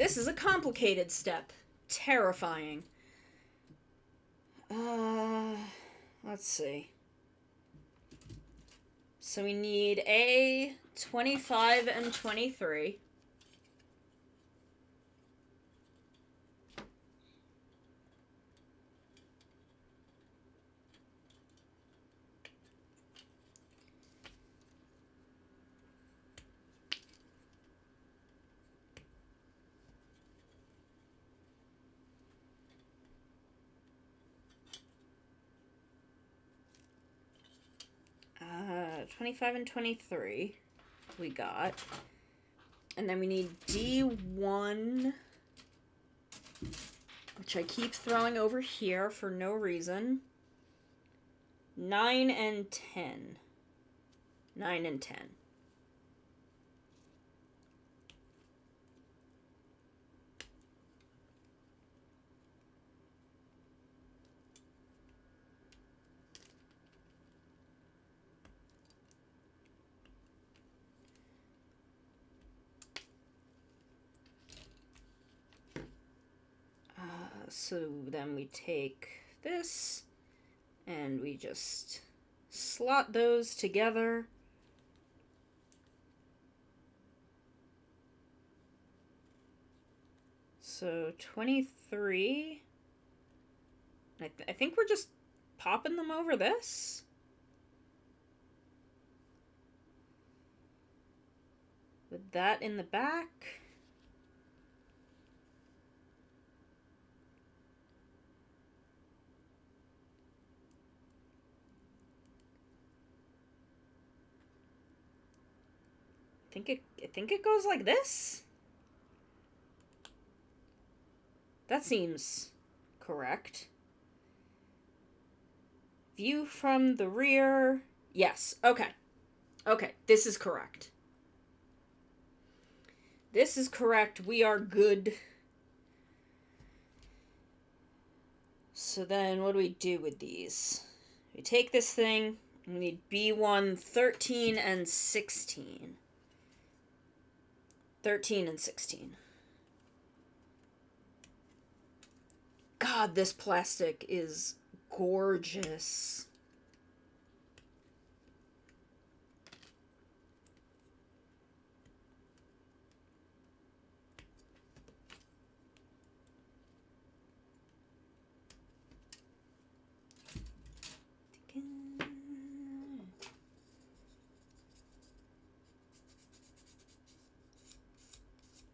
This is a complicated step. Terrifying. Let's see. So we need a 25 and 23. Uh, 25 and 23 we got. And then we need D1, which I keep throwing over here for no reason. 9 and 10. 9 and 10. So then we take this and we just slot those together. So 23. I think we're just popping them over this. With that in the back. I think it goes like this. That seems correct. View from the rear. Yes, okay. Okay, this is correct. This is correct. We are good. So then what do we do with these? We take this thing. We need B1, 13, and 16. 13 and 16. God, this plastic is gorgeous.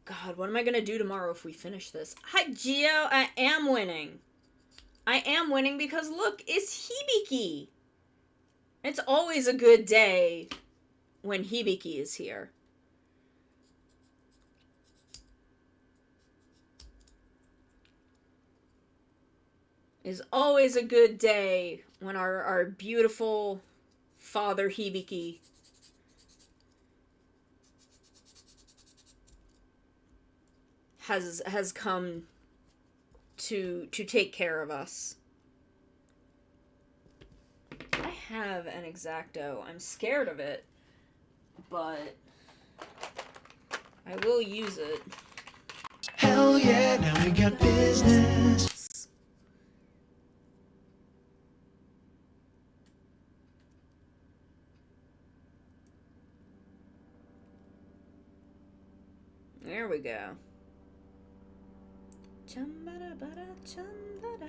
God, what am I gonna do tomorrow if we finish this? Hi, Gio. I am winning. I am winning because, look, it's Hibiki. It's always a good day when Hibiki is here. It's always a good day when our beautiful father Hibiki has come to take care of us. I have an X-Acto. I'm scared of it, but I will use it. Hell yeah, now we got business. There we go. Chum-ba-da-ba-da-chum-ba-da.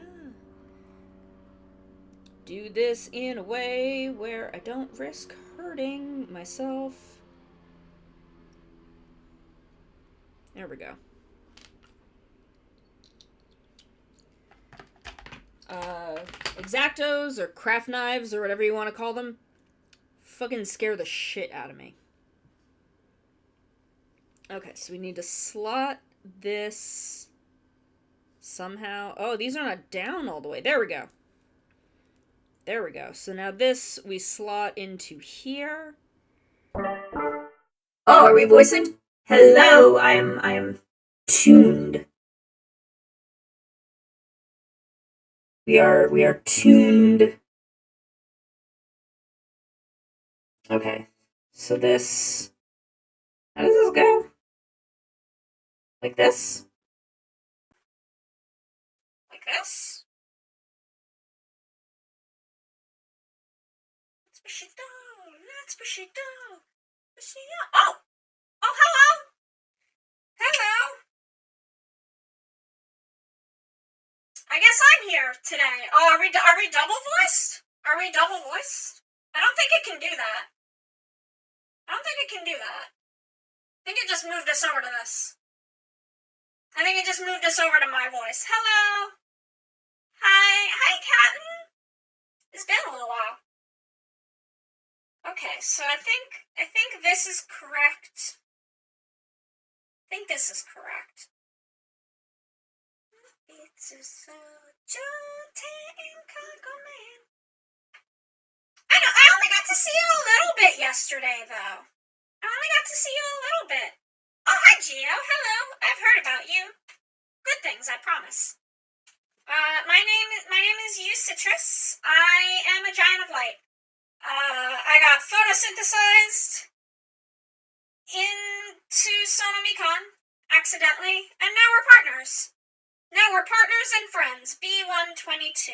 Do this in a way where I don't risk hurting myself. There we go. X-Actos or craft knives or whatever you want to call them fucking scare the shit out of me. Okay, so we need to slot this somehow. Oh, these are not down all the way. There we go. There we go. So now this we slot into here. Oh, are we voicing? Hello, I am tuned. We are tuned. Okay. So this, how does this go? Like this? this. Let's push it down. Let's push it down. Push it down. Oh! Oh, hello! Hello! I guess I'm here today. Oh, are we double voiced? Are we double voiced? I don't think it can do that. I don't think it can do that. I think it just moved us over to this. I think it just moved us over to my voice. Hello! Hi! Hi, Captain! It's been a little while. Okay, so I think this is correct. I think this is correct. It's a man. I know, I only got to see you a little bit yesterday, though. I only got to see you a little bit. Oh, hi, Gio. Hello. I've heard about you. Good things, I promise. My name is You Citrus. I am a giant of light. I got photosynthesized into Sonomicon accidentally, and now we're partners. Now we're partners and friends. B122.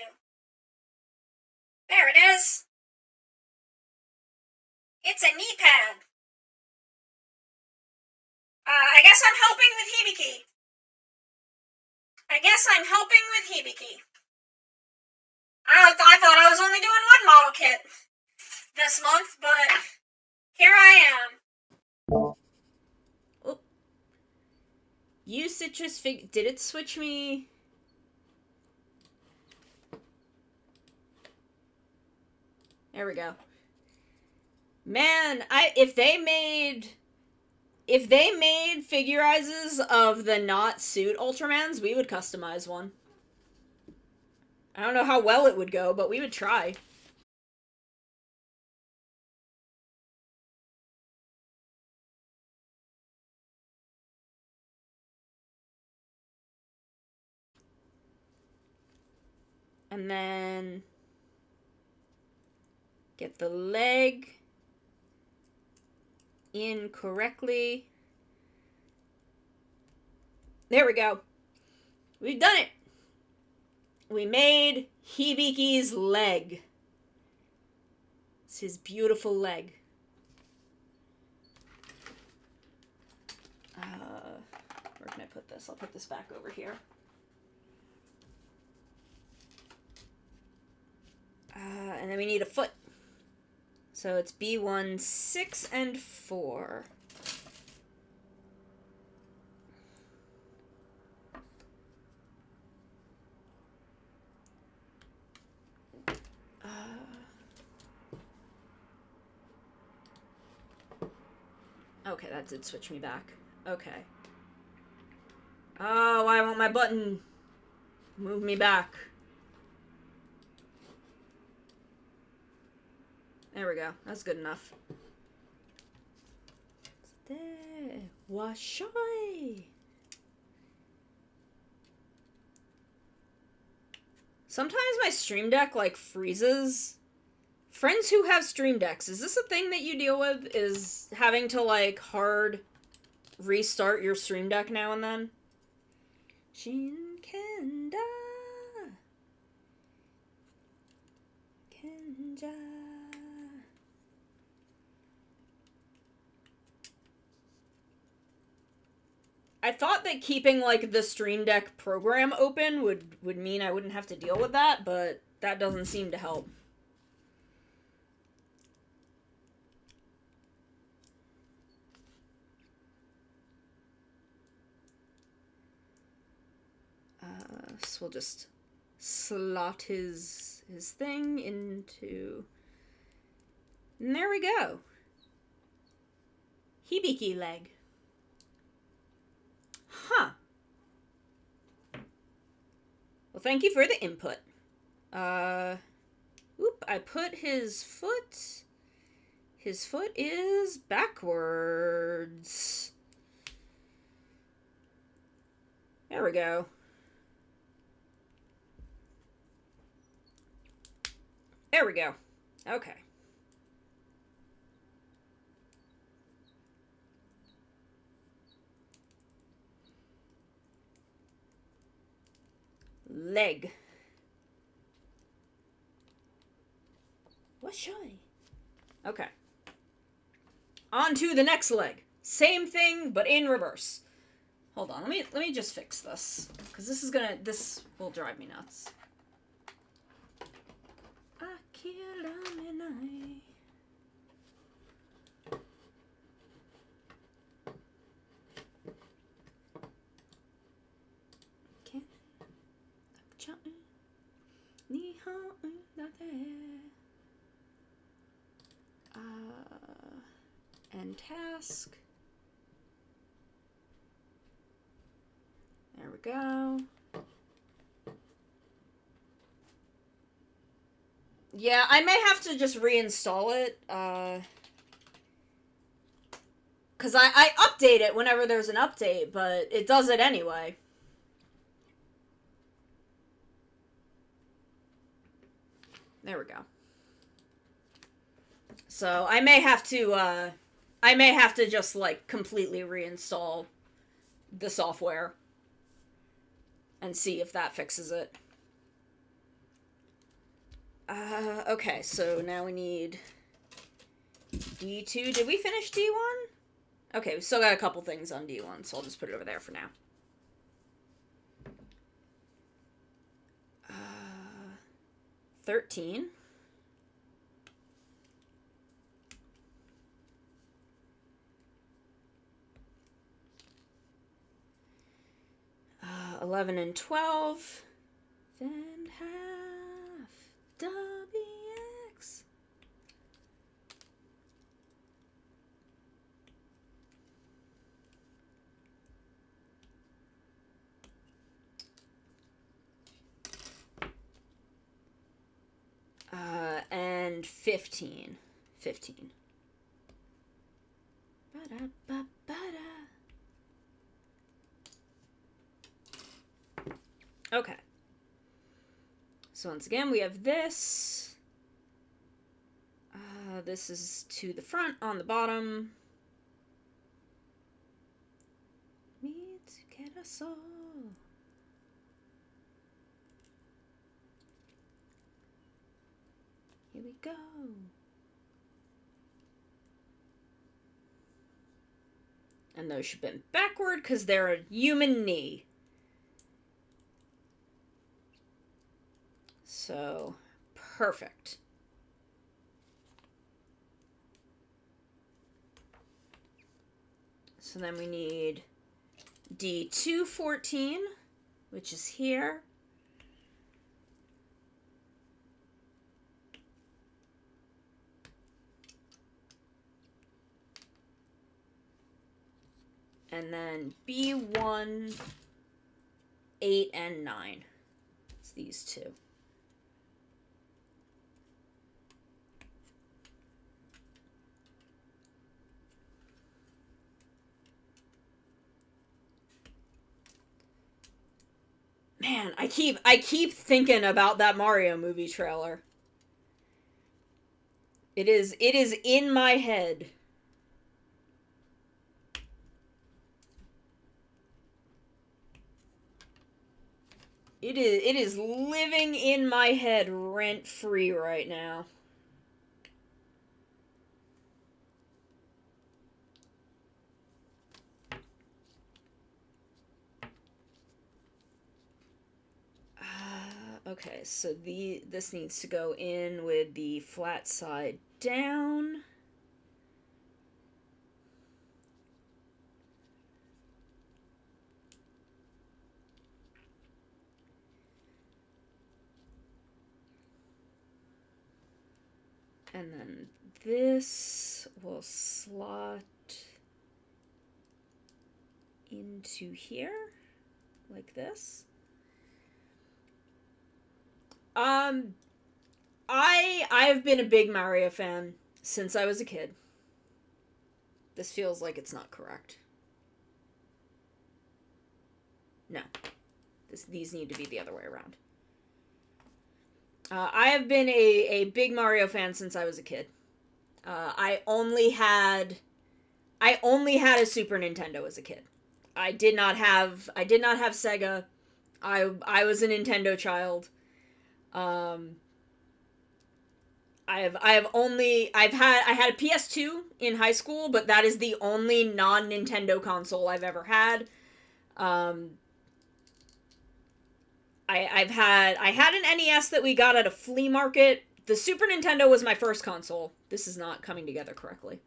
There it is. It's a knee pad. I guess I'm helping with Hibiki. I thought I was only doing one model kit this month, but here I am. Oh. You Citrus did it switch me? There we go. Man, if they made figurizes of the not suit Ultramans, we would customize one. I don't know how well it would go, but we would try. And then get the leg in correctly. There we go. We've done it. We made Hibiki's leg. It's his beautiful leg. Where can I put this? I'll put this back over here. And then we need a foot. So it's B1, 6, and 4. Okay, that did switch me back. Okay. Oh, why won't my button move me back? There we go. That's good enough. There. Washai. Sometimes my Stream Deck, like, freezes. Friends who have Stream Decks, is this a thing that you deal with? Is having to, like, hard restart your Stream Deck now and then? Shinkenda. Kenja. I thought that keeping, like, the Stream Deck program open would mean I wouldn't have to deal with that, but that doesn't seem to help. So we'll just slot his thing into... And there we go. Hibiki leg. Huh. Well, thank you for the input. Oop, I put his foot... His foot is backwards. There we go. There we go. Okay. Leg. Okay. On to the next leg. Same thing, but in reverse. Hold on, let me just fix this. Because this will drive me nuts. And task. There we go. Yeah, I may have to just reinstall it, because I update it whenever there's an update, but it does it anyway. There we go. So I may have to just, like, completely reinstall the software and see if that fixes it. Okay, so now we need D2. Did we finish D1? Okay, we still got a couple things on D1, so I'll just put it over there for now. 13. Uh, 11 and 12. Then half WX. And 15. 15. Ba-da-ba-ba-da. Okay. So once again, we have this. This is to the front on the bottom. Here we go. And those should bend backward because they're a human knee. So, perfect. So then we need D214, which is here. And then B1, 8, and 9. It's these two. Man, I keep thinking about that Mario movie trailer. It is in my head. It is living in my head rent-free right now. Okay, so this needs to go in with the flat side down. And then this will slot into here, like this. I've been a big Mario fan since I was a kid. This feels like it's not correct. No. These need to be the other way around. I have been a big Mario fan since I was a kid. I only had a Super Nintendo as a kid. I did not have Sega. I was a Nintendo child. I had a PS2 in high school, but that is the only non-Nintendo console I've ever had. I had an NES that we got at a flea market. The Super Nintendo was my first console. This is not coming together correctly.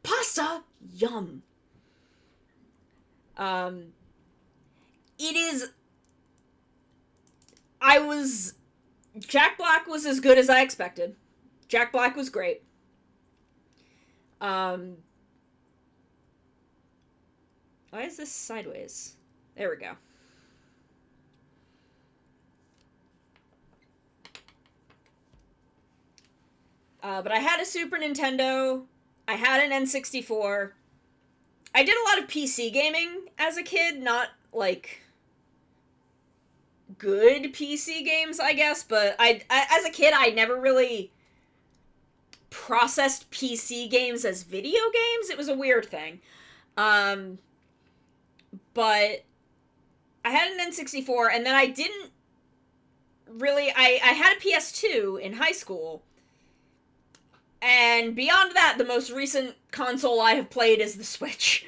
Pasta, yum. It is. Jack Black was as good as I expected. Jack Black was great. Why is this sideways? There we go. But I had a Super Nintendo. I had an N64. I did a lot of PC gaming as a kid, not, like, good PC games, I guess, but I as a kid, I never really processed PC games as video games. It was a weird thing. But I had an N64, and then I didn't really... I had a PS2 in high school, and beyond that, the most recent console I have played is the Switch.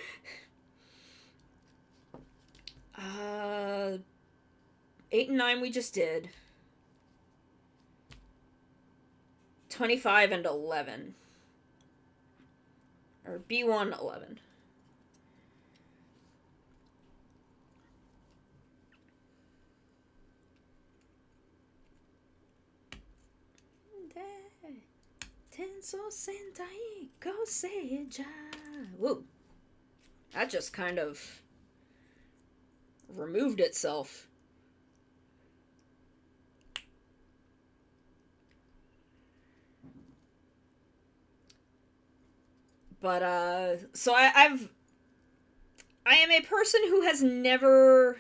8 and 9 we just did. 25 and 11. Or B1, 11. Whoa. That just kind of removed itself. But, so I am a person who has never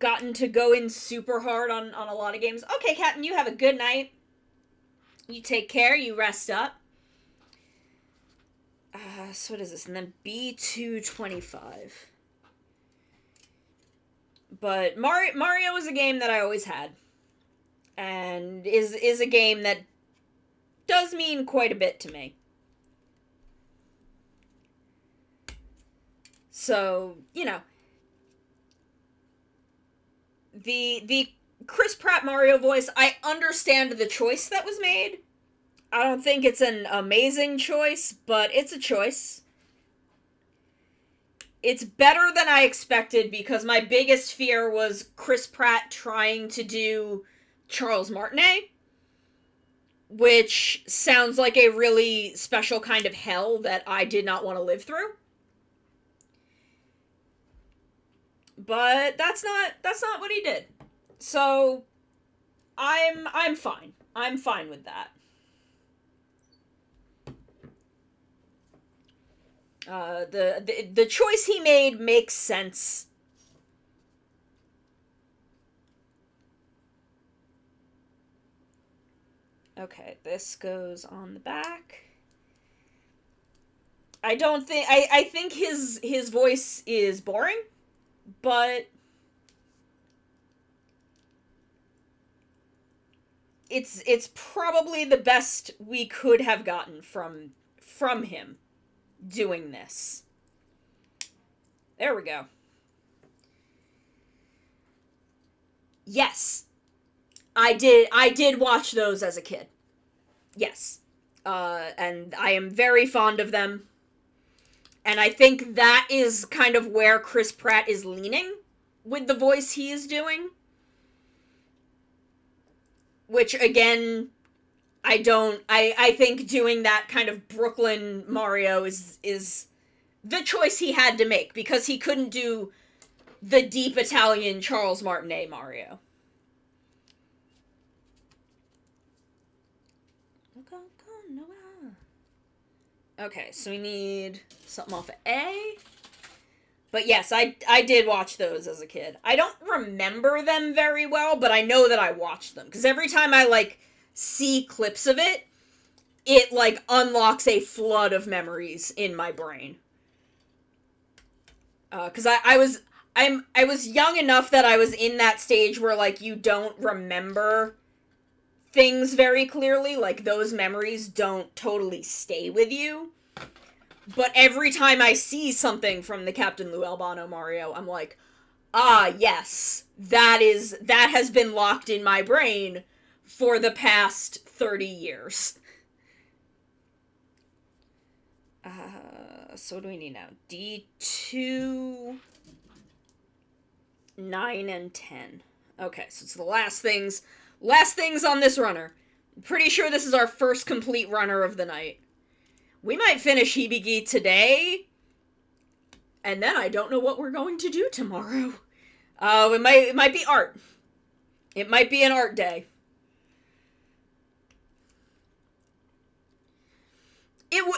gotten to go in super hard on a lot of games. Okay, Captain, you have a good night. You take care, you rest up. So what is this? And then B225. But Mario is a game that I always had. And is a game that does mean quite a bit to me. So, you know, the Chris Pratt Mario voice, I understand the choice that was made. I don't think it's an amazing choice, but it's a choice. It's better than I expected, because my biggest fear was Chris Pratt trying to do Charles Martinet, which sounds like a really special kind of hell that I did not want to live through. But that's not what he did. So I'm fine. I'm fine with that. The choice he made makes sense. Okay, this goes on the back. I think his voice is boring, but it's probably the best we could have gotten from him doing this. There we go. Yes. I did watch those as a kid. Yes. And I am very fond of them. And I think that is kind of where Chris Pratt is leaning with the voice he is doing. Which, again, I think doing that kind of Brooklyn Mario is the choice he had to make, because he couldn't do the deep Italian Charles Martinet Mario. Okay, so we need something off of A. But yes, I did watch those as a kid. I don't remember them very well, but I know that I watched them. Because every time I, like, see clips of it, it, like, unlocks a flood of memories in my brain. Because I I was young enough that I was in that stage where, like, you don't remember things very clearly, like, those memories don't totally stay with you. But every time I see something from the Captain Lou Albano Mario, I'm like, ah, yes, that has been locked in my brain for the past 30 years. So what do we need now? D2, 9, and 10. Okay, so it's the last things on this runner. I'm pretty sure this is our first complete runner of the night. We might finish Hibiki today, and then I don't know what we're going to do tomorrow. It might be art. It might be an art day.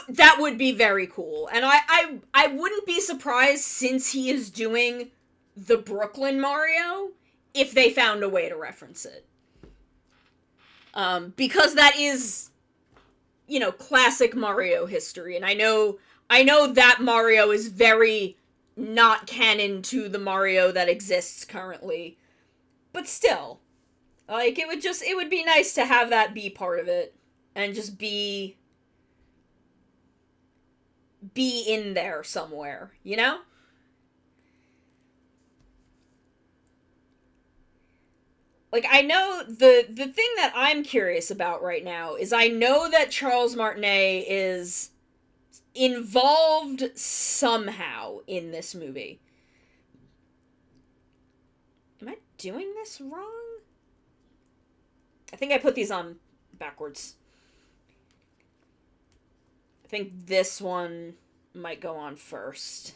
That would be very cool, and I wouldn't be surprised, since he is doing the Brooklyn Mario, if they found a way to reference it. Because that is, you know, classic Mario history, and I know that Mario is very not canon to the Mario that exists currently, but still, like, it would be nice to have that be part of it, and just be in there somewhere, you know? Like, I know the thing that I'm curious about right now is, I know that Charles Martinet is involved somehow in this movie. Am I doing this wrong? I think I put these on backwards. I think this one might go on first.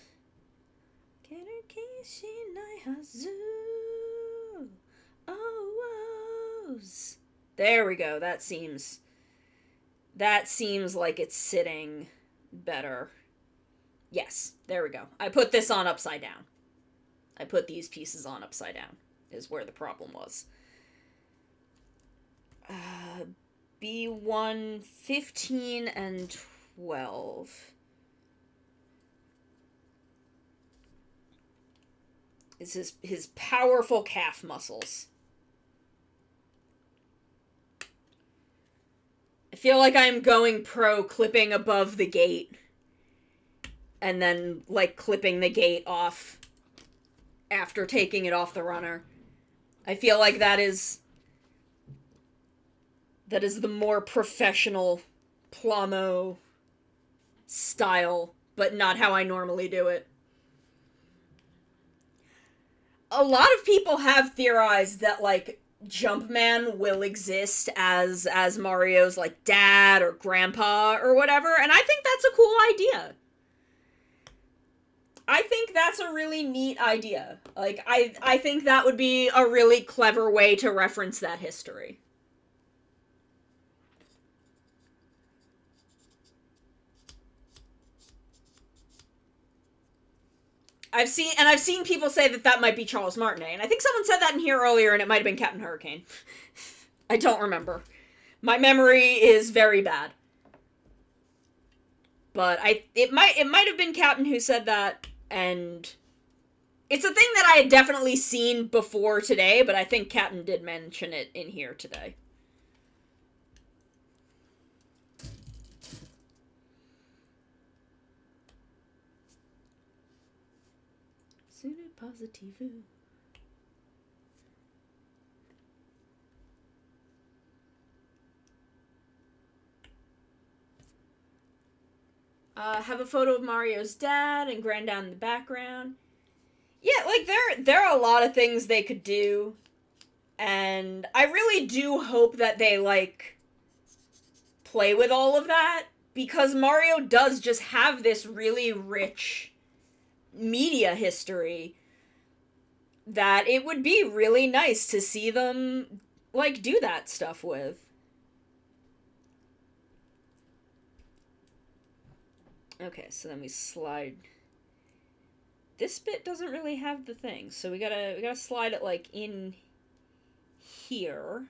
There we go. That seems like it's sitting better. Yes, there we go. I put this on upside down. I put these pieces on upside down, is where the problem was. B1, 15, and 12. Is his powerful calf muscles. I feel like I'm going pro clipping above the gate, and then, like, clipping the gate off after taking it off the runner. I feel like that is the more professional Plamo style, but not how I normally do it. A lot of people have theorized that, like, Jumpman will exist as Mario's, like, dad or grandpa or whatever, and I think that's a cool idea. I think that's a really neat idea. Like, I think that would be a really clever way to reference that history. I've seen people say that might be Charles Martinet, and I think someone said that in here earlier, and it might have been Captain Hurricane. I don't remember. My memory is very bad. But it might have been Captain who said that, and it's a thing that I had definitely seen before today, but I think Captain did mention it in here today. Positivo. Have a photo of Mario's dad and granddad in the background. Yeah, like, there are a lot of things they could do, and I really do hope that they, like, play with all of that, because Mario does just have this really rich media history that it would be really nice to see them, like, do that stuff with. Okay, so then we slide. This bit doesn't really have the thing, so we gotta slide it, like, in here.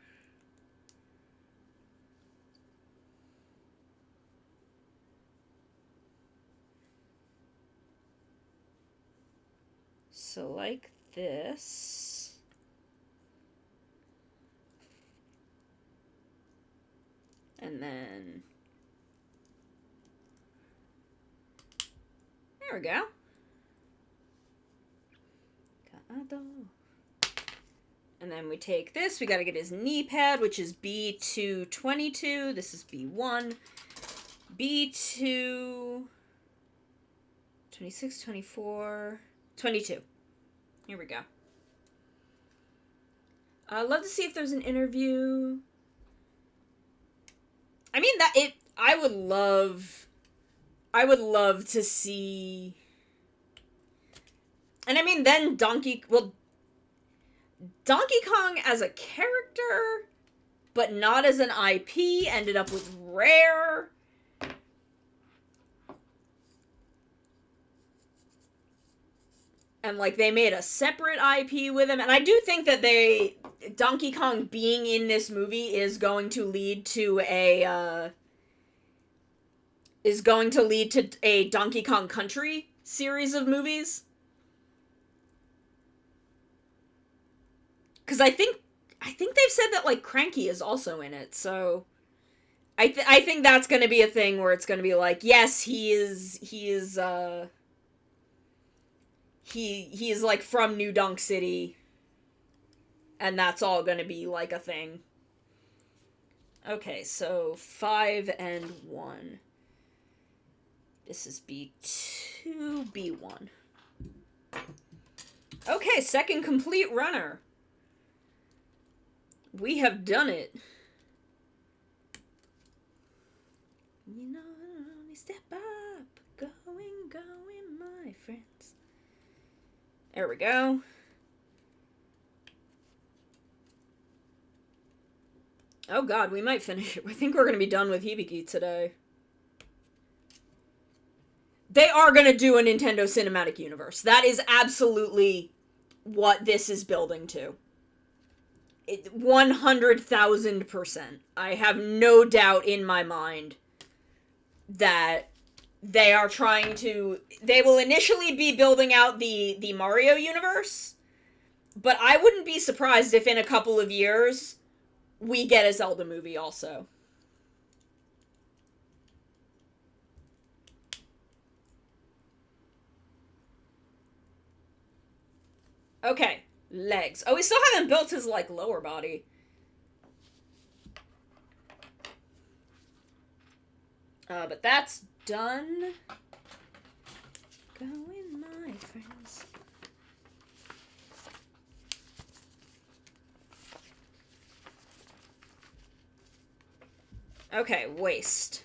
So like this. And then there we go. And then we take this. We got to get his knee pad, which is B222. This is B1. B2... 26, 24... 22. Here we go. I'd love to see if there's an interview. I mean, I would love to see... And I mean, then Donkey Kong as a character, but not as an IP, ended up with Rare. And, like, they made a separate IP with him. And I do think that Donkey Kong being in this movie is going to lead to a Donkey Kong Country series of movies. Because I think they've said that, like, Cranky is also in it, so I think that's going to be a thing where it's going to be like, yes, he is like from New Donk City, and that's all going to be like a thing. Okay, so 5 and 1. This is B2, B1. Okay, second complete runner. We have done it. You know, only step up. Going, my friends. There we go. Oh god, we might finish it. I think we're going to be done with Hibiki today. They are going to do a Nintendo Cinematic Universe. That is absolutely what this is building to. 100,000%. I have no doubt in my mind that they are trying to... They will initially be building out the Mario universe, but I wouldn't be surprised if in a couple of years we get a Zelda movie also. Okay. Legs. Oh, we still haven't built his, like, lower body. But that's done. Going, my friends. Okay, waist.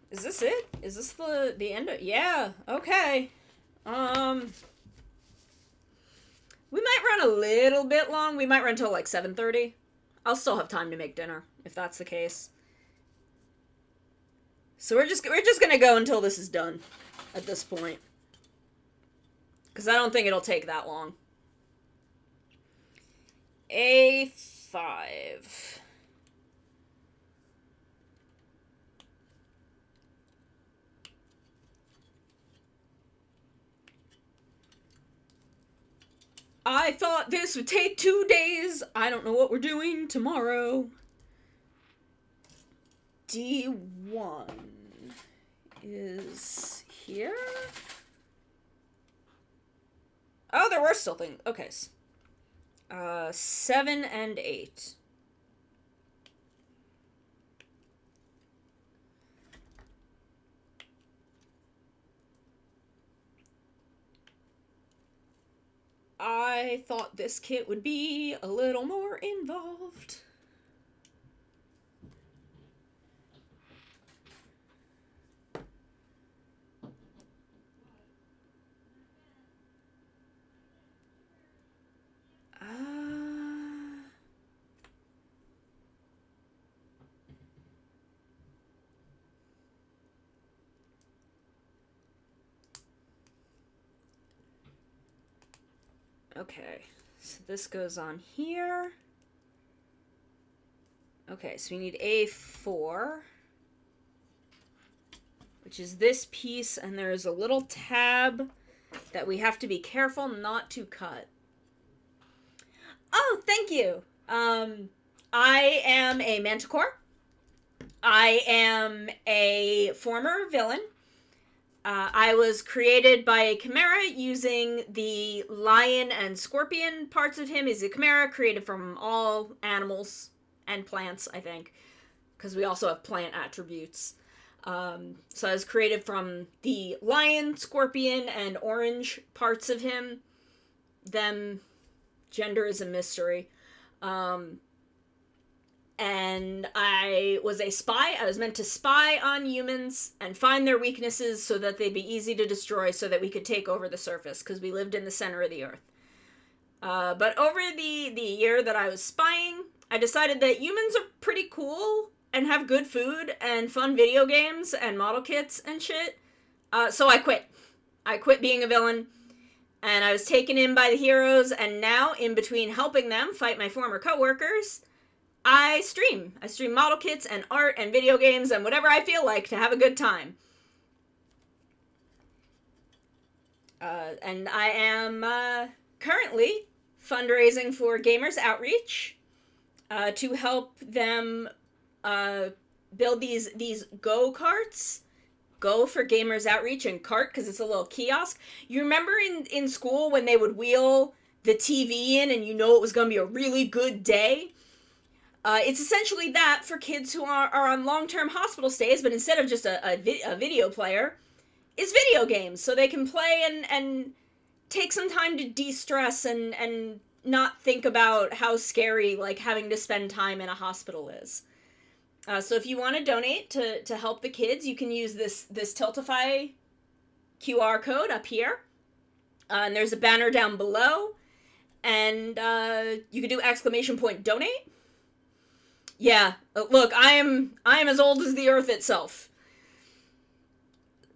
Is this it? Is this the end of... Yeah, okay. We might run a little bit long. We might run till like 7:30. I'll still have time to make dinner, if that's the case. So we're just gonna go until this is done at this point. Because I don't think it'll take that long. A5. I thought this would take 2 days. I don't know what we're doing tomorrow. D1 is here. Oh, there were still things. Okay. 7 and 8. I thought this kit would be a little more involved. Okay, so this goes on here. Okay, so we need A4, which is this piece, and there's a little tab that we have to be careful not to cut. Oh, thank you. I am a manticore. I am a former villain. I was created by a chimera using the lion and scorpion parts of him. He's a chimera created from all animals and plants, I think, because we also have plant attributes. So I was created from the lion, scorpion, and orange parts of him. Them, gender is a mystery. And I was a spy. I was meant to spy on humans and find their weaknesses so that they'd be easy to destroy so that we could take over the surface, because we lived in the center of the earth. But over the year that I was spying, I decided that humans are pretty cool and have good food and fun video games and model kits and shit. So I quit. I quit being a villain, and I was taken in by the heroes, and now, in between helping them fight my former coworkers, I stream. I stream model kits and art and video games and whatever I feel like to have a good time. And I am currently fundraising for Gamers Outreach to help them build these go-karts. Go for Gamers Outreach and cart, because it's a little kiosk. You remember in school when they would wheel the TV in and you know it was going to be a really good day? It's essentially that for kids who are on long-term hospital stays, but instead of just a video player, is video games, so they can play and take some time to de-stress and not think about how scary, like, having to spend time in a hospital is. So if you want to donate to help the kids, you can use this Tiltify QR code up here. And there's a banner down below. And you can do !donate. Yeah, look, I am as old as the earth itself.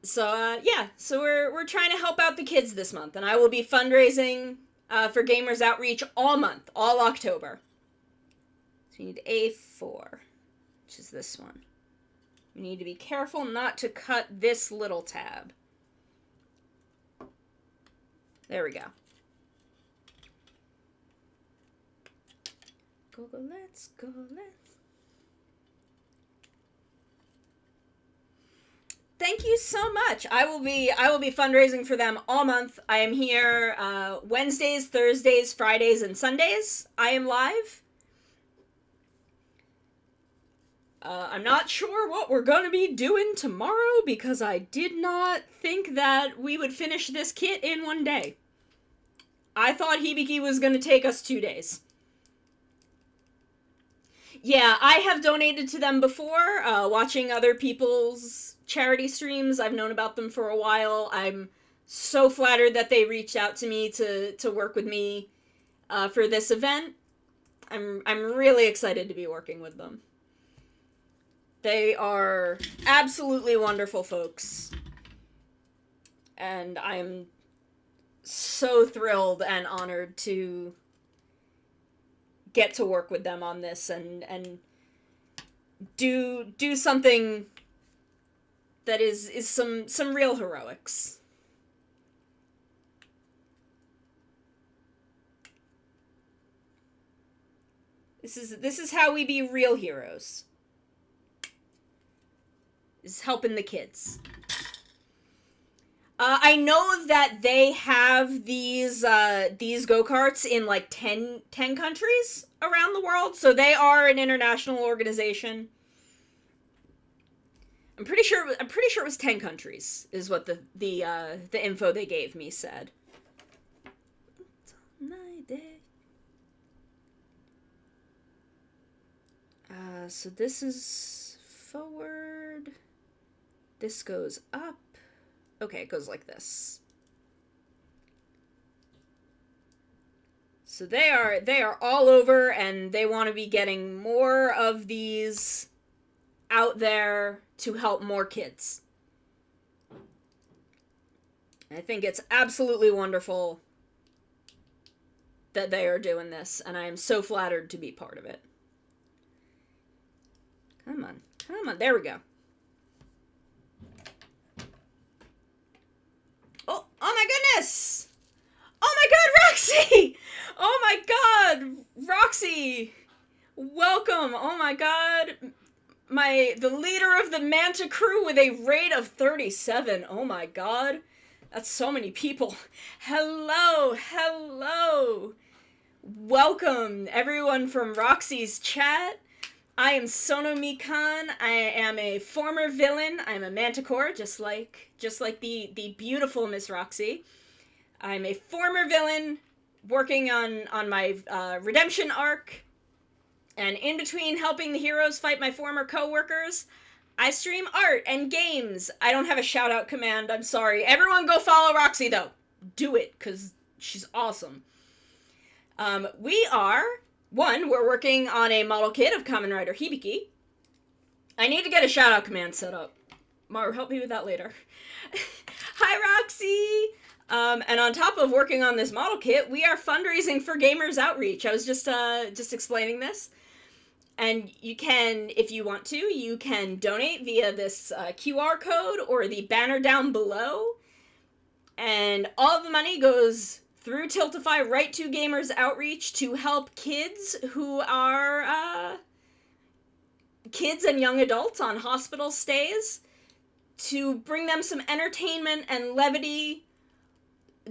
So yeah, so we're trying to help out the kids this month, and I will be fundraising for Gamers Outreach all month, all October. So you need A4, which is this one. You need to be careful not to cut this little tab. There we go. Go, let's go, let's. Thank you so much. I will be fundraising for them all month. I am here Wednesdays, Thursdays, Fridays, and Sundays. I am live. I'm not sure what we're going to be doing tomorrow because I did not think that we would finish this kit in one day. I thought Hibiki was going to take us 2 days. Yeah, I have donated to them before, watching other people's charity streams. I've known about them for a while. I'm so flattered that they reached out to me to work with me for this event. I'm really excited to be working with them. They are absolutely wonderful folks. And I'm so thrilled and honored to get to work with them on this and do something that is some real heroics. This is how we be real heroes. Is helping the kids. I know that they have these go-karts in like 10 countries around the world, so they are an international organization. I'm pretty sure it was 10 countries is what the info they gave me said. So this is forward. This goes up. Okay, it goes like this. So they are all over, and they want to be getting more of these out there to help more kids. I think it's absolutely wonderful that they are doing this, and I am so flattered to be part of it. Come on. Come on. There we go. Oh my goodness! Oh my god, Roxy! Oh my god, Roxy! Welcome! Oh my god. The leader of the Manta crew with a rate of 37. Oh my god. That's so many people. Hello, hello. Welcome, everyone from Roxy's chat. I am Sonomi Khan. I am a former villain. I'm a manticore, just like the beautiful Miss Roxy. I'm a former villain working on my redemption arc. And in between helping the heroes fight my former co-workers, I stream art and games. I don't have a shout-out command, I'm sorry. Everyone go follow Roxy, though. Do it, because she's awesome. We're working on a model kit of Kamen Rider Hibiki. I need to get a shout-out command set up. Maru, help me with that later. Hi, Roxy! And on top of working on this model kit, we are fundraising for Gamers Outreach. I was just explaining this. And you can, if you want to, you can donate via this QR code or the banner down below. And all of the money goes through Tiltify right to Gamers Outreach to help kids who are kids and young adults on hospital stays, to bring them some entertainment and levity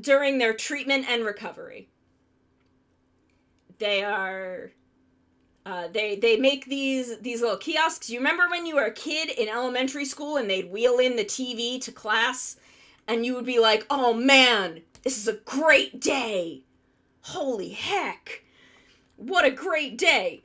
during their treatment and recovery. They are they make these little kiosks. You remember when you were a kid in elementary school and they'd wheel in the TV to class and you would be like, "Oh man, this is a great day. Holy heck. What a great day."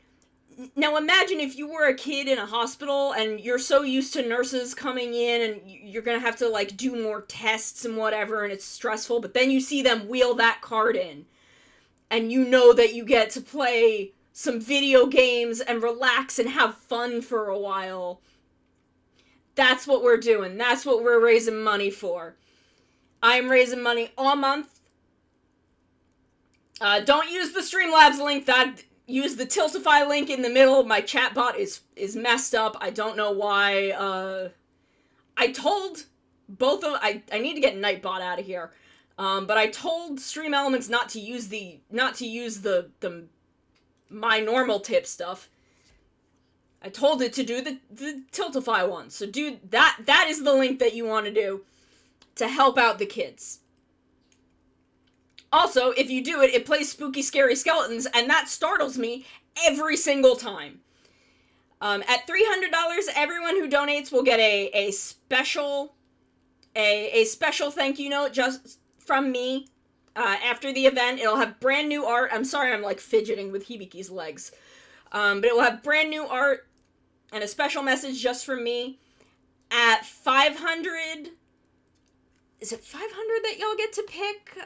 Now imagine if you were a kid in a hospital and you're so used to nurses coming in and you're gonna have to like do more tests and whatever and it's stressful, but then you see them wheel that card in and you know that you get to play some video games and relax and have fun for a while. That's what we're doing. That's what we're raising money for. I'm raising money all month. Don't use the Streamlabs link. Use the Tiltify link in the middle. My chat bot is messed up. I don't know why. I told both of... I need to get Nightbot out of here. But I told Stream Elements not to use the my normal tip stuff. I told it to do the Tiltify one. So do that. That is the link that you want to do to help out the kids. Also, if you do it, it plays spooky, scary skeletons, and that startles me every single time. At $300, everyone who donates will get a special thank you note just from me. After the event, it'll have brand new art. I'm sorry, I'm like fidgeting with Hibiki's legs. But it will have brand new art and a special message just from me. At 500, is it 500 that y'all get to pick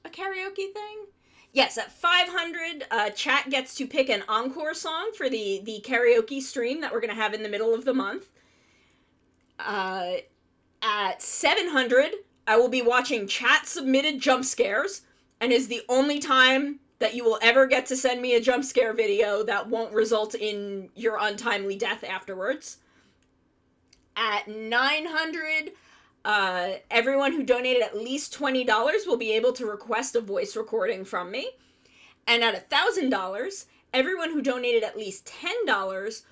a karaoke thing? Yes, at 500, chat gets to pick an encore song for the karaoke stream that we're going to have in the middle of the month. At 700, I will be watching chat-submitted jump scares, and is the only time that you will ever get to send me a jump scare video that won't result in your untimely death afterwards. At 900, everyone who donated at least $20 will be able to request a voice recording from me. And at $1,000, everyone who donated at least $10,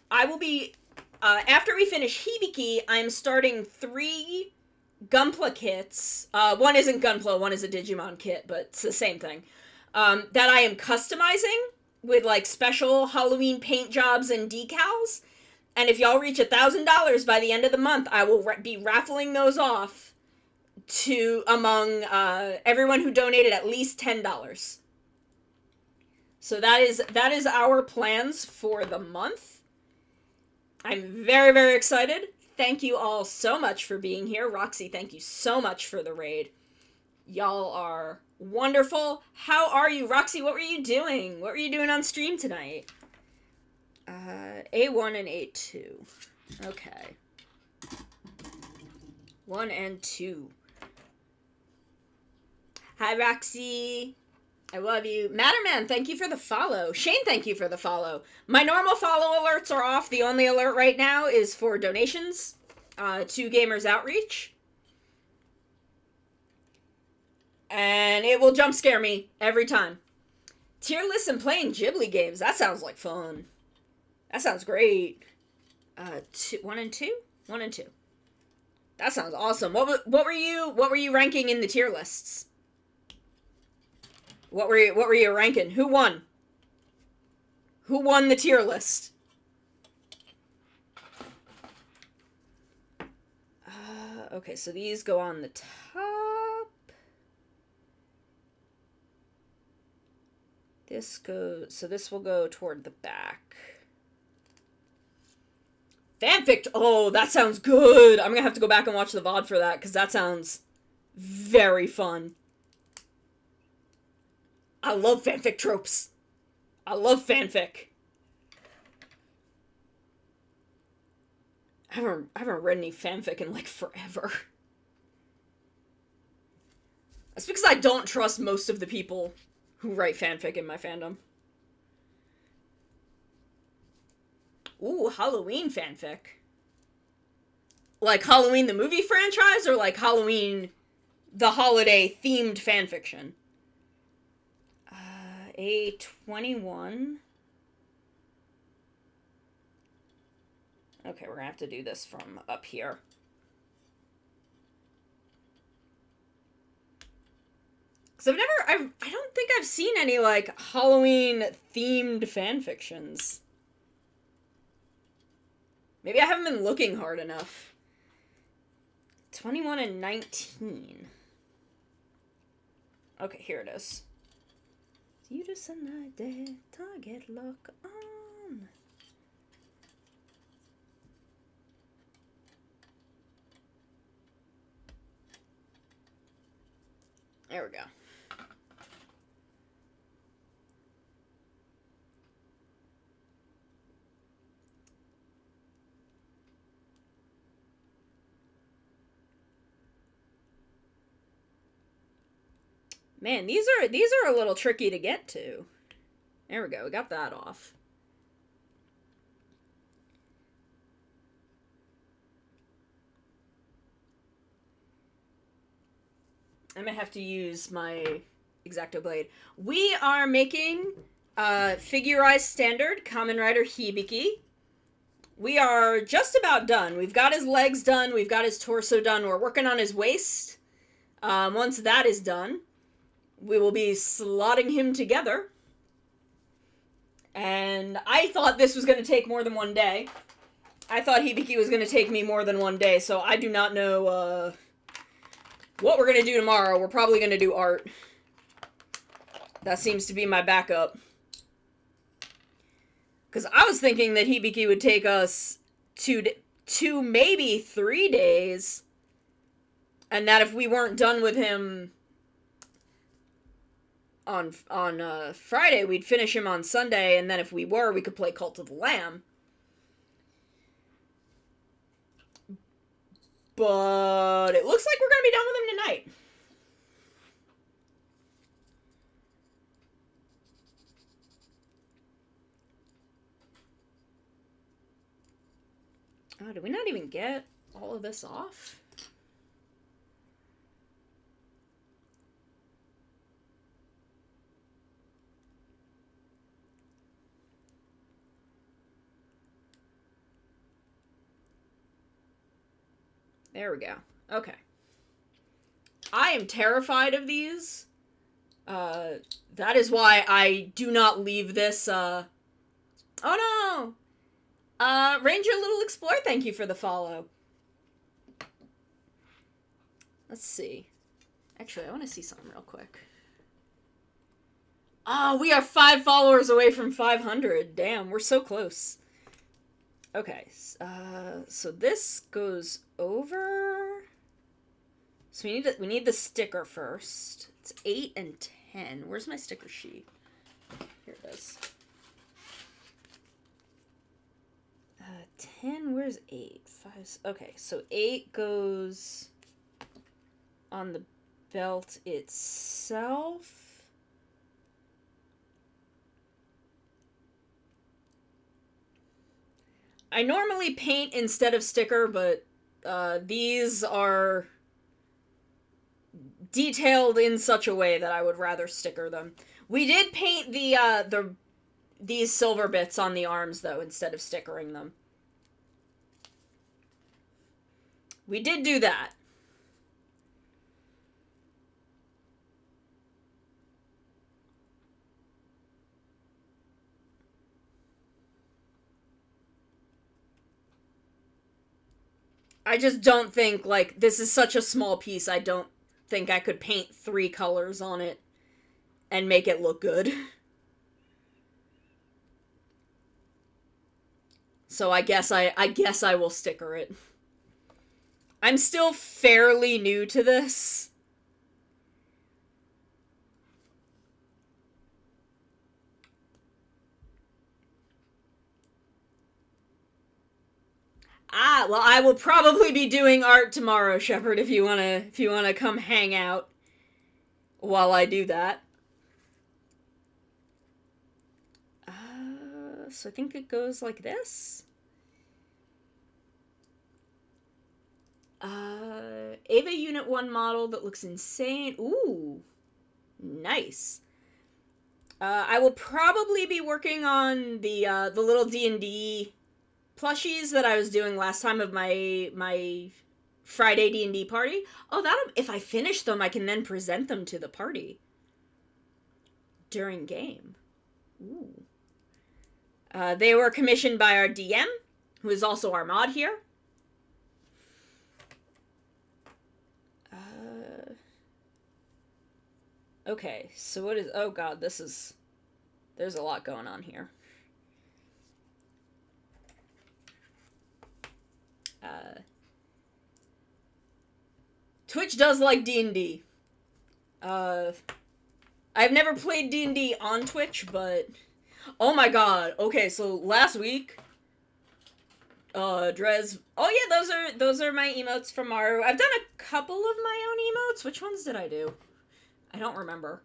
I will be, after we finish Hibiki, I'm starting 3 Gunpla kits. One isn't Gunpla, one is a Digimon kit, but it's the same thing. That I am customizing with like special Halloween paint jobs and decals. And if y'all reach $1,000 by the end of the month, I will be raffling those off to among everyone who donated at least $10. So that is our plans for the month. I'm very, very excited. Thank you all so much for being here. Roxy, thank you so much for the raid. Y'all are wonderful. How are you? Roxy, what were you doing? What were you doing on stream tonight? A1 and A2. Okay. 1 and 2. Hi, Roxy. I love you. Matterman, thank you for the follow. Shane, thank you for the follow. My normal follow alerts are off. The only alert right now is for donations to Gamers Outreach. And it will jump scare me every time. Tier list and playing Ghibli games. That sounds like fun. That sounds great. 1 and 2? 1 and 2. That sounds awesome. What were you ranking in the tier lists? What were you ranking? Who won? Who won the tier list? Okay, so these go on the top. So this will go toward the back. Fanfic. Oh, that sounds good. I'm gonna have to go back and watch the VOD for that, because that sounds very fun. I love fanfic tropes. I love fanfic. I haven't read any fanfic in, like, forever. That's because I don't trust most of the people who write fanfic in my fandom. Ooh, Halloween fanfic. Like Halloween the movie franchise, or like Halloween the holiday-themed fanfiction? A21. Okay, we're gonna have to do this from up here. Because I don't think I've seen any, like, Halloween-themed fanfictions. Maybe I haven't been looking hard enough. 21 and 19. Okay, here it is. You just a night there, target lock on. There we go. Man, these are a little tricky to get to. There we go. We got that off. I'm gonna have to use my X-Acto blade. We are making Figurized Standard Kamen Rider Hibiki. We are just about done. We've got his legs done. We've got his torso done. We're working on his waist. Once that is done, we will be slotting him together. And I thought this was going to take more than one day. I thought Hibiki was going to take me more than one day, so I do not know what we're going to do tomorrow. We're probably going to do art. That seems to be my backup. Because I was thinking that Hibiki would take us two, maybe 3 days. And that if we weren't done with him on Friday, we'd finish him on Sunday, and then if we were, we could play Cult of the Lamb. But it looks like we're going to be done with him tonight. Oh, did we not even get all of this off? There we go. Okay. I am terrified of these. That is why I do not leave this, Oh no! Ranger Little Explorer, thank you for the follow. Let's see. Actually, I want to see something real quick. Oh, we are 5 followers away from 500. Damn, we're so close. Okay, so this goes over. So we need the sticker first. It's 8 and 10. Where's my sticker sheet? Here it is. 10. Where's 8? 5. Okay, so 8 goes on the belt itself. I normally paint instead of sticker, but these are detailed in such a way that I would rather sticker them. We did paint these silver bits on the arms, though, instead of stickering them. We did do that. I just don't think, like, this is such a small piece, I don't think I could paint 3 colors on it and make it look good. So I guess I will sticker it. I'm still fairly new to this. Ah, well, I will probably be doing art tomorrow, Shepard, if you wanna come hang out while I do that. So I think it goes like this. Ava Unit 1 model that looks insane. Ooh, nice. I will probably be working on the little D&D plushies that I was doing last time of my Friday D&D party. Oh, if I finish them, I can then present them to the party during game. Ooh. They were commissioned by our DM, who is also our mod here. Okay, so what is... Oh god, there's a lot going on here. Twitch does like D&D. I've never played D&D on Twitch, but... Oh my god, okay, so last week... Drez... Oh yeah, those are my emotes from Mario. I've done a couple of my own emotes. Which ones did I do? I don't remember.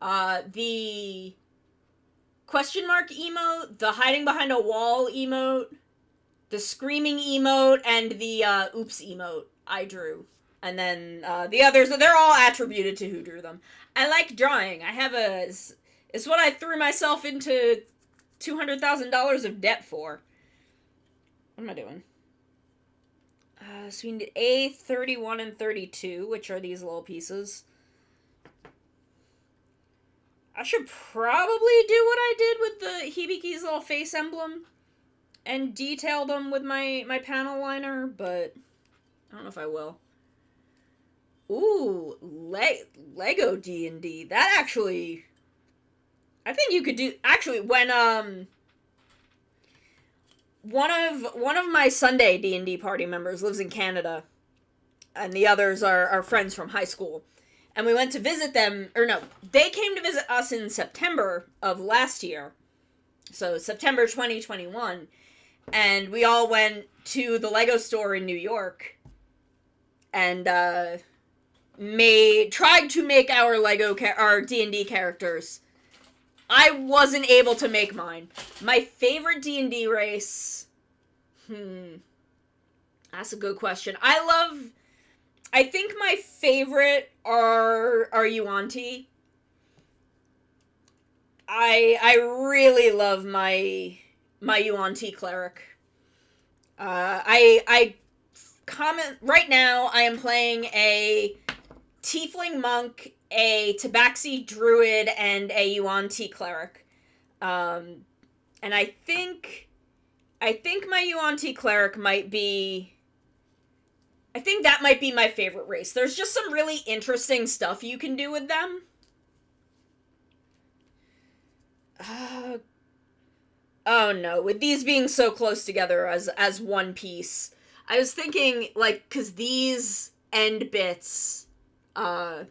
The question mark emote, the hiding behind a wall emote, the screaming emote, and the oops emote I drew. And then the others, they're all attributed to who drew them. I like drawing. I have it's what I threw myself into $200,000 of debt for. What am I doing? So we need A, 31, and 32, which are these little pieces. I should probably do what I did with the Hibiki's little face emblem and detail them with my panel liner, but I don't know if I will. Ooh, Lego D&D. That actually... I think you could do... Actually, when, one of my Sunday D&D party members lives in Canada, and the others are friends from high school. And we went to visit them, or no, they came to visit us in September of last year. So September 2021. And we all went to the Lego store in New York and tried to make our our D&D characters. I wasn't able to make mine. My favorite D&D race... That's a good question. I think my favorite are Yuan-Ti. I really love my Yuan-Ti cleric. I comment right now. I am playing a Tiefling monk, a Tabaxi druid, and a Yuan-Ti cleric. And I think my Yuan-Ti cleric might be... I think that might be my favorite race. There's just some really interesting stuff you can do with them. Oh no, with these being so close together as one piece. I was thinking, like, because these end bits are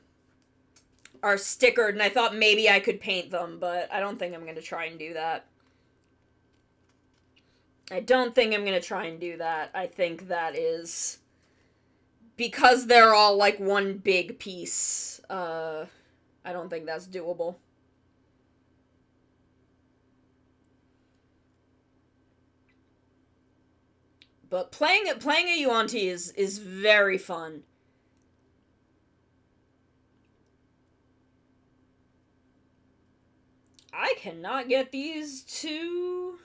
stickered, and I thought maybe I could paint them, but I don't think I'm going to try and do that. I don't think I'm going to try and do that. I think that is... Because they're all, like, one big piece, I don't think that's doable. But playing a Yuan-Ti is very fun. I cannot get these to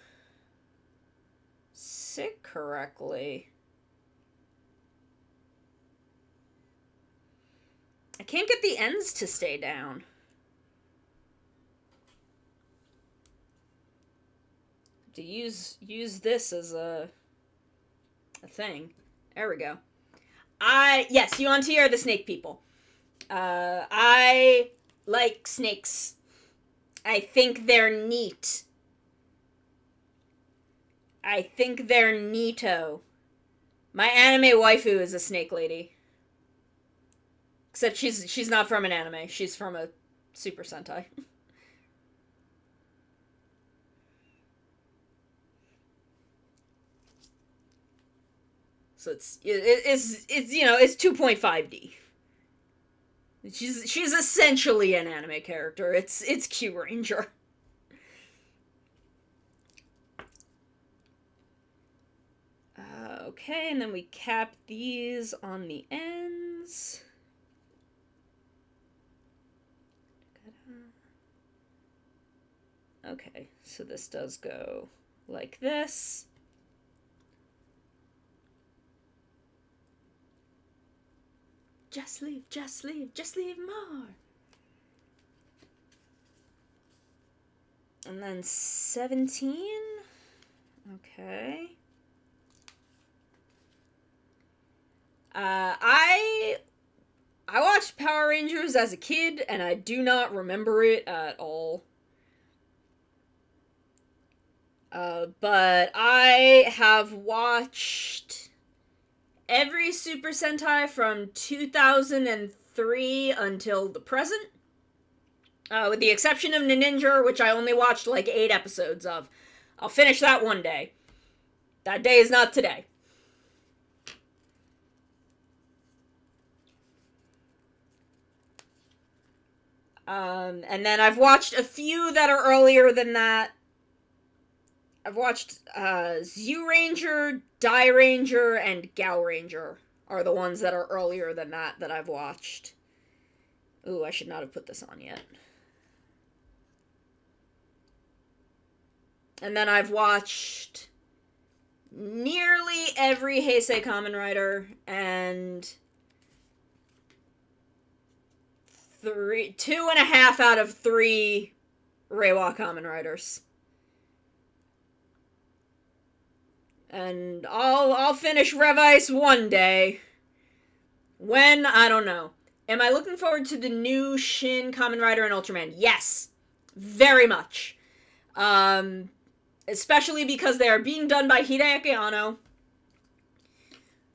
sit correctly. I can't get the ends to stay down. To use this as a thing. There we go. Yes, Yuan-Ti are the snake people. I like snakes. I think they're neat. I think they're neato. My anime waifu is a snake lady. Except she's not from an anime. She's from a Super Sentai. So it's 2.5D. She's essentially an anime character. It's Q Ranger. Okay, and then we cap these on the ends. Okay, so this does go like this. Just leave more. And then 17. Okay. I watched Power Rangers as a kid, and I do not remember it at all. But I have watched every Super Sentai from 2003 until the present. With the exception of Ninja, which I only watched like 8 episodes of. I'll finish that one day. That day is not today. And then I've watched a few that are earlier than that. I've watched Zyu Ranger, Dai Ranger, and Gao Ranger are the ones that are earlier than that I've watched. Ooh, I should not have put this on yet. And then I've watched nearly every Heisei Kamen Rider and 2.5 out of 3 Reiwa Kamen Riders. And I'll finish Rev Ice one day. When? I don't know. Am I looking forward to the new Shin Kamen Rider and Ultraman? Yes. Very much. Especially because they are being done by Hideaki Anno,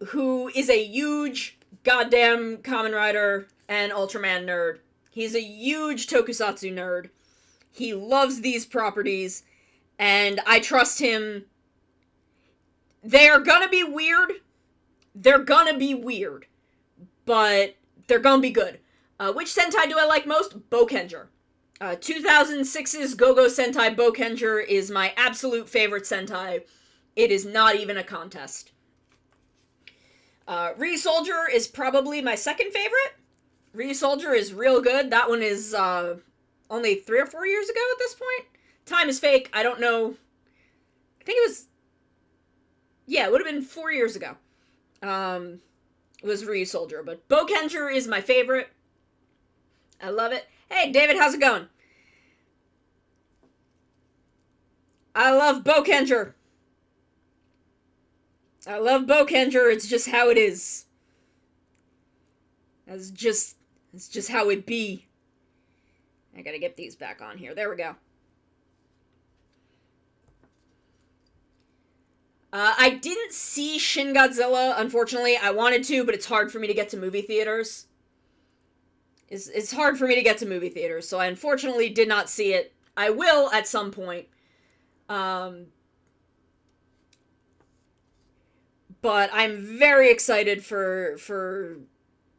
who is a huge goddamn Kamen Rider and Ultraman nerd. He's a huge tokusatsu nerd. He loves these properties, and I trust him. They are gonna be weird. They're gonna be weird. But they're gonna be good. Which Sentai do I like most? Bokenger. 2006's Go-Go Sentai Bokenger is my absolute favorite Sentai. It is not even a contest. Re-Soldier is probably my second favorite. Re-Soldier is real good. That one is only 3 or 4 years ago at this point. Time is fake. I don't know. I think it was... Yeah, it would have been 4 years ago. It was Re-Soldier. But Bokenger is my favorite. I love it. Hey, David, how's it going? I love Bokenger. I love Bokenger. It's just how it is. It's just how it be. I gotta get these back on here. There we go. I didn't see Shin Godzilla, unfortunately. I wanted to, but it's hard for me to get to movie theaters. It's hard for me to get to movie theaters, so I unfortunately did not see it. I will at some point. But I'm very excited for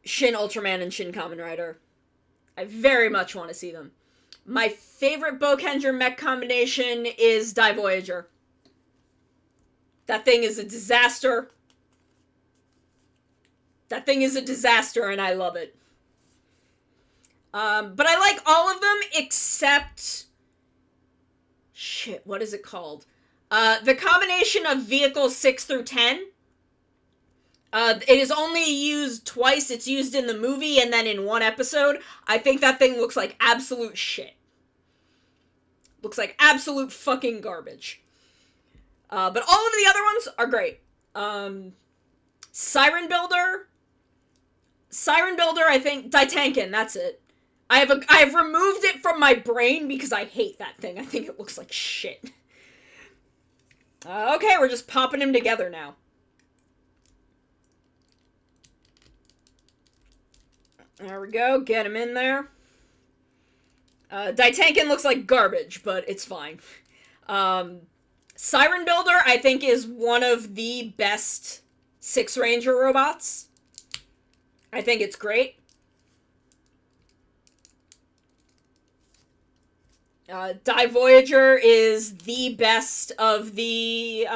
Shin Ultraman and Shin Kamen Rider. I very much want to see them. My favorite Bokenger mech combination is Dai Voyager. That thing is a disaster. That thing is a disaster, and I love it. But I like all of them except... Shit, what is it called? The combination of vehicles 6 through 10. It is only used twice. It's used in the movie and then in one episode. I think that thing looks like absolute shit. Looks like absolute fucking garbage. But all of the other ones are great. Siren Builder, I think, Titankin, that's it. I have removed it from my brain because I hate that thing. I think it looks like shit. Okay, we're just popping him together now. There we go, get him in there. Titankin looks like garbage, but it's fine. Siren Builder, I think, is one of the best Six Ranger robots. I think it's great. Die Voyager is the best of the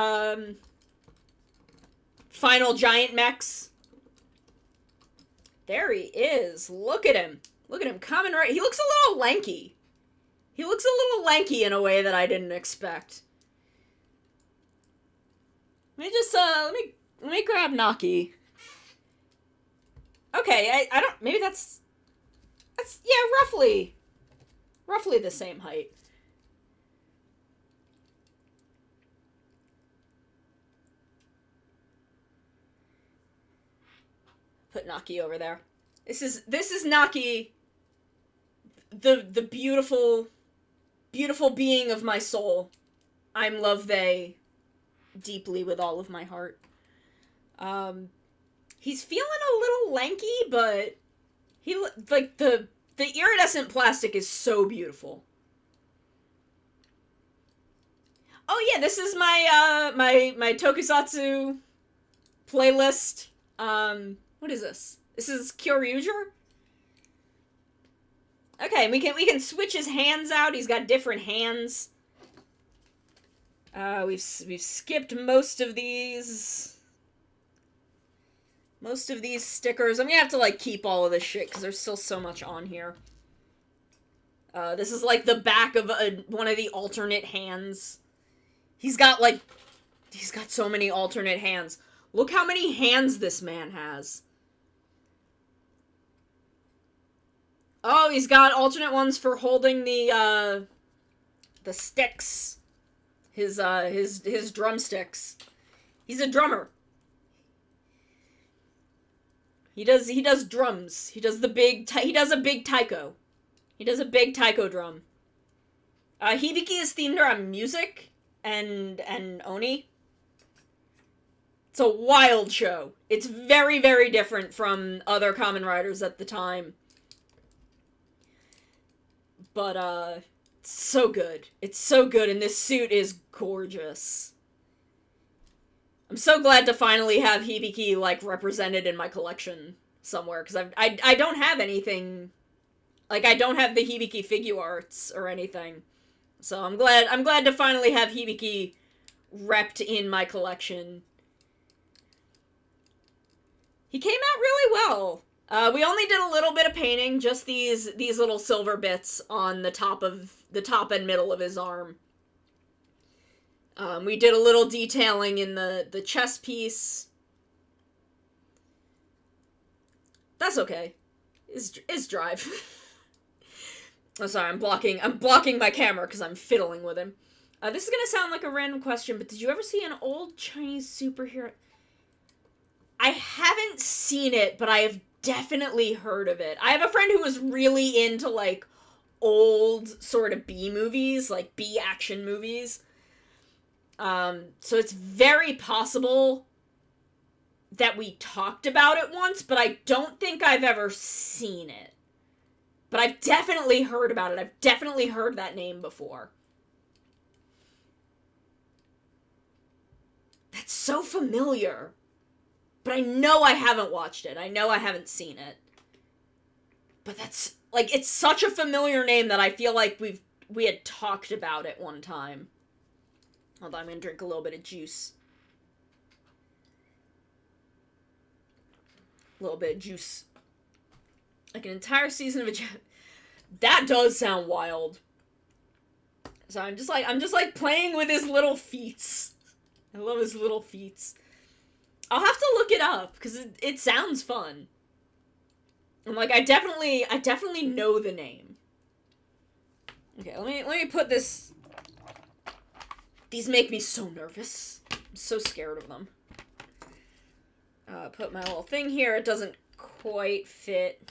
final giant mechs. There he is. Look at him. Look at him coming right. He looks a little lanky. He looks a little lanky in a way that I didn't expect. Let me just let me grab Naki. Okay, I don't, maybe that's yeah, roughly the same height. Put Naki over there. This is Naki, the beautiful being of my soul. I'm love they deeply with all of my heart. He's feeling a little lanky, but he, like, the iridescent plastic is so beautiful. Oh yeah, this is my my tokusatsu playlist. What is this? This is Kyoryuger? Okay, we can switch his hands out. He's got different hands. We've skipped most of these stickers. I'm gonna have to, like, keep all of this shit because there's still so much on here. This is like the back of one of the alternate hands. He's got so many alternate hands. Look how many hands this man has. Oh, he's got alternate ones for holding the sticks. His drumsticks. He's a drummer. He does drums. He does a big taiko. He does a big taiko drum. Hibiki is themed around music and Oni. It's a wild show. It's very, very different from other Kamen Riders at the time. But, it's so good. It's so good, and this suit is gorgeous. I'm so glad to finally have Hibiki, like, represented in my collection somewhere, because I don't have anything, like, I don't have the Hibiki figure arts or anything. So I'm glad to finally have Hibiki repped in my collection. He came out really well. We only did a little bit of painting, just these little silver bits on the top and middle of his arm. We did a little detailing in the chest piece. That's okay. Is drive. Oh, sorry, I'm blocking my camera because I'm fiddling with him. This is gonna sound like a random question, but did you ever see an old Chinese superhero? I haven't seen it, but I have definitely heard of it. I have a friend who was really into, like, old sort of B movies, like B action movies. So it's very possible that we talked about it once, but I don't think I've ever seen it. But I've definitely heard about it. I've definitely heard that name before. That's so familiar. But I know I haven't watched it. I know I haven't seen it. But that's, like, it's such a familiar name that I feel like we had talked about it one time. Hold on, I'm gonna drink a little bit of juice. A little bit of juice. Like an entire season of a... That does sound wild. So I'm just like playing with his little feet. I love his little feet. I'll have to look it up because it sounds fun. And like I definitely know the name. Okay, let me put this. These make me so nervous. I'm so scared of them. Put my little thing here. It doesn't quite fit,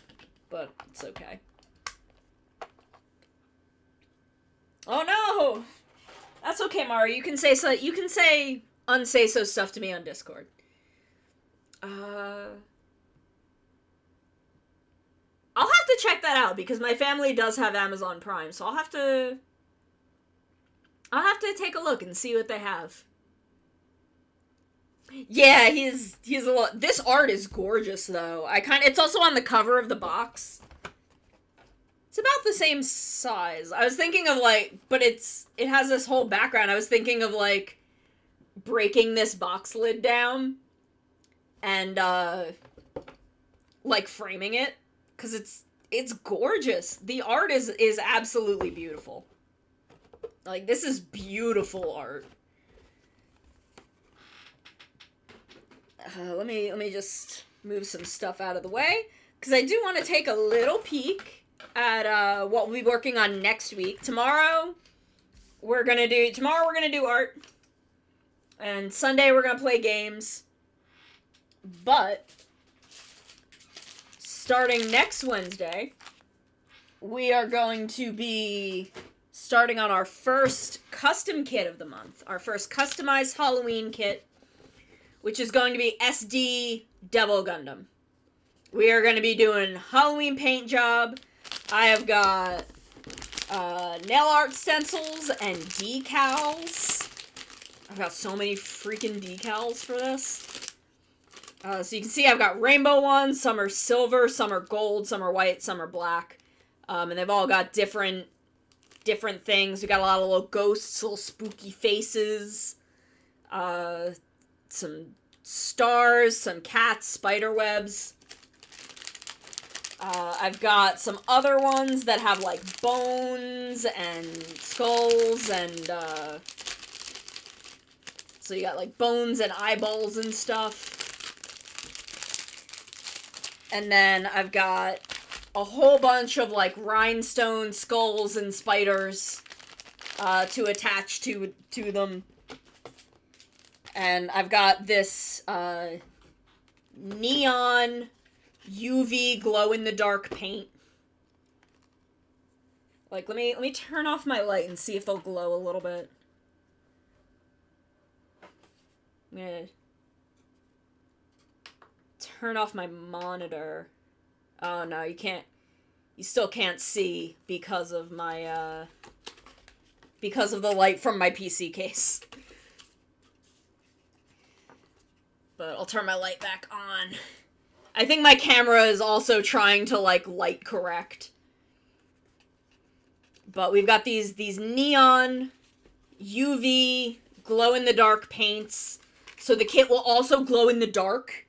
but it's okay. Oh no! That's okay, Mario. You can say unsay so stuff to me on Discord. I'll have to check that out because my family does have Amazon Prime, so I'll have to take a look and see what they have. Yeah, he's a lot. This art is gorgeous though. It's also on the cover of the box. It's about the same size. I was thinking of like, but it has this whole background. I was thinking of like breaking this box lid down and like framing it because it's gorgeous. The art is absolutely beautiful. Like this is beautiful art. Let me just move some stuff out of the way because I do want to take a little peek at what we'll be working on next week. Tomorrow we're gonna do art, and Sunday we're gonna play games. But starting next Wednesday, we are going to be starting on our first custom kit of the month, our first customized Halloween kit, which is going to be SD Devil Gundam. We are going to be doing Halloween paint job. I have got nail art stencils and decals. I've got so many freaking decals for this. So you can see I've got rainbow ones. Some are silver, some are gold, some are white, some are black. And they've all got different things. We got a lot of little ghosts, little spooky faces. Some stars, some cats, spider webs. I've got some other ones that have like bones and skulls and so you got like bones and eyeballs and stuff. And then I've got a whole bunch of like rhinestone skulls and spiders to attach to them. And I've got this neon UV glow-in-the-dark paint. Like, let me turn off my light and see if they'll glow a little bit. I'm gonna turn off my monitor. Oh no, you can't. You still can't see because of my because of the light from my PC case. But I'll turn my light back on. I think my camera is also trying to, like, light correct. But we've got these neon UV glow-in-the-dark paints. So the kit will also glow in the dark.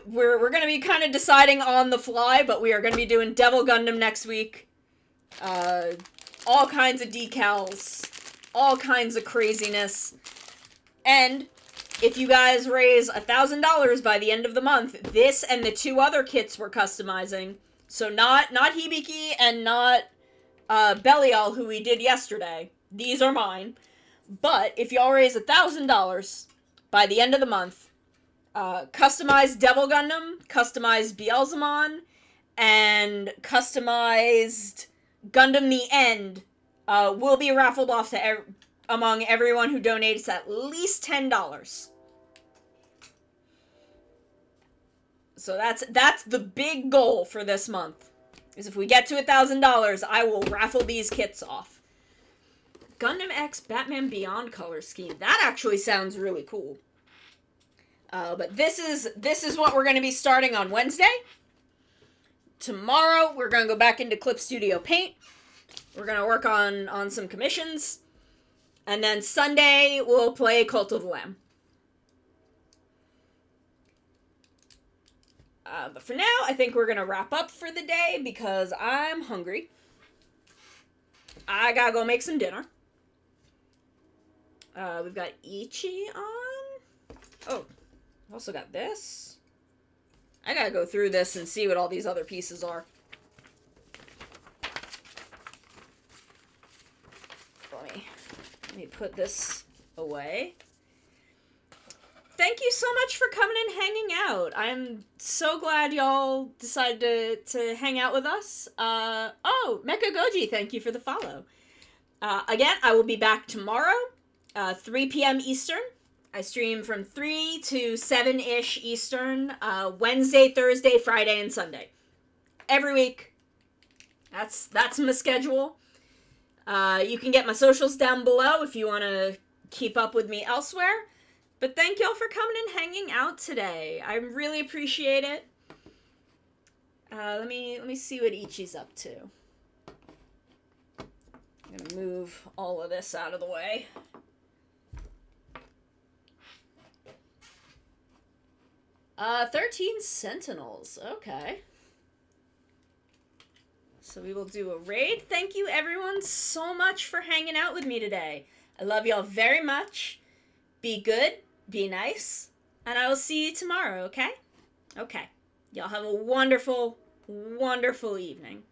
We're going to be kind of deciding on the fly, but we are going to be doing Devil Gundam next week. All kinds of decals. All kinds of craziness. And if you guys raise $1,000 by the end of the month, this and the two other kits we're customizing, so not Hibiki and not Belial, who we did yesterday. These are mine. But if y'all raise $1,000 by the end of the month, customized Devil Gundam, customized Beelzemon, and customized Gundam the End will be raffled off to among everyone who donates at least $10. So that's the big goal for this month. Is if we get to $1,000, I will raffle these kits off. Gundam X Batman Beyond color scheme. That actually sounds really cool. But this is what we're going to be starting on Wednesday. Tomorrow, we're going to go back into Clip Studio Paint. We're going to work on some commissions. And then Sunday, we'll play Cult of the Lamb. But for now, I think we're going to wrap up for the day because I'm hungry. I gotta go make some dinner. We've got Ichi on. Oh, I've also got this. I gotta go through this and see what all these other pieces are. Let me put this away. Thank you so much for coming and hanging out. I'm so glad y'all decided to hang out with us. Oh, Mecha Goji, thank you for the follow. Again, I will be back tomorrow, 3 p.m. Eastern. I stream from 3 to 7-ish Eastern, Wednesday, Thursday, Friday, and Sunday. Every week. That's my schedule. You can get my socials down below if you want to keep up with me elsewhere. But thank y'all for coming and hanging out today. I really appreciate it. Let me see what Ichi's up to. I'm gonna move all of this out of the way. Uh, 13 Sentinels. Okay. So we will do a raid. Thank you everyone so much for hanging out with me today. I love y'all very much. Be good, be nice, and I will see you tomorrow, okay? Okay. Y'all have a wonderful, wonderful evening.